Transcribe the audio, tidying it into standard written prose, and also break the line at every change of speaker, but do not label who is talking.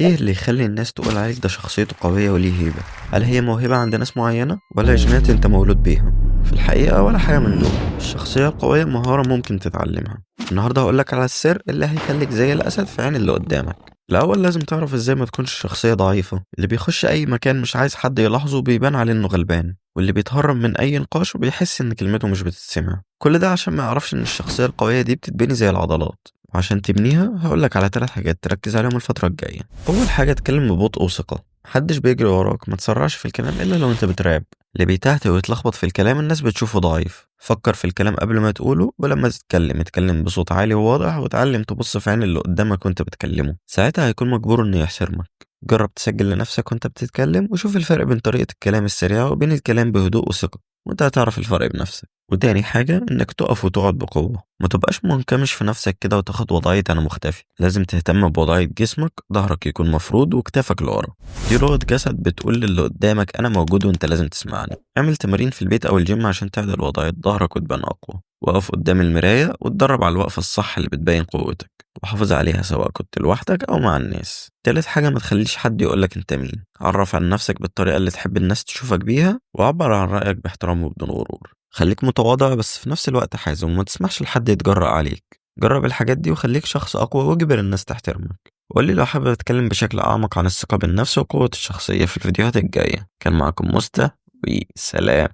ايه اللي يخلي الناس تقول عليك ده شخصيته قوية وليه هيبة؟ هل هي موهبة عند ناس معينة ولا جينات انت مولود بيها؟ في الحقيقة ولا حاجة من دول. الشخصية القوية مهارة ممكن تتعلمها. النهاردة هقولك على السر اللي هيخليك زي الأسد في عين اللي قدامك. الأول لازم تعرف ازاي ما تكونش شخصية ضعيفة. اللي بيخش أي مكان مش عايز حد يلاحظه بيبان عليه إنه غلبان، واللي بيتهرب من أي نقاش وبيحس إن كلمته مش بتتسمع. كل ده عشان ما يعرفش إن الشخصية القوية دي بتتبني زي العضلات. وعشان تبنيها هقولك على 3 حاجات تركز عليهم الفترة الجاية. أول حاجة، اتكلم ببطء وثقة. محدش بيجري وراك، ما تسرعش في الكلام إلا لو أنت بترعب. اللي بيتهته ويتلخبط في الكلام الناس بتشوفه ضعيف. فكر في الكلام قبل ما تقوله، ولما تتكلم اتكلم بصوت عالي وواضح، وتعلم تبص في عين اللي قدامك وانت بتكلمه، ساعتها هيكون مجبور انه يحترمك. جرب تسجل لنفسك وانت بتتكلم وشوف الفرق بين طريقة الكلام السريعة وبين الكلام بهدوء وثقة، وانت هتعرف الفرق بنفسك. وتاني حاجة، انك تقف وتقعد بقوة. ما تبقاش منكمش في نفسك كده وتاخد وضعية انا مختفي. لازم تهتم بوضعية جسمك، ظهرك يكون مفرود وكتافك لورا. دي لغة جسد بتقول للي قدامك انا موجود وانت لازم تسمعني. اعمل تمارين في البيت او الجيم عشان تعدل وضعية ظهرك وتبان اقوى. وقف قدام المراية واتدرب على الوقفة الصح اللي بتبين قوتك، وحافظ عليها سواء كنت لوحدك او مع الناس. تالت حاجة، ما تخليش حد يقولك انت مين. عرف عن نفسك بالطريقة اللي تحب الناس تشوفك بيها، وعبر عن رأيك باحترام وبدون غرور. خليك متواضع بس في نفس الوقت حازم، وما تسمحش لحد يتجرأ عليك. جرب الحاجات دي وخليك شخص أقوى واجبر الناس تحترمك. وقولي لو حابب أتكلم بشكل أعمق عن الثقة بالنفس وقوة الشخصية في الفيديوهات الجاية. كان معكم مستا، وسلام.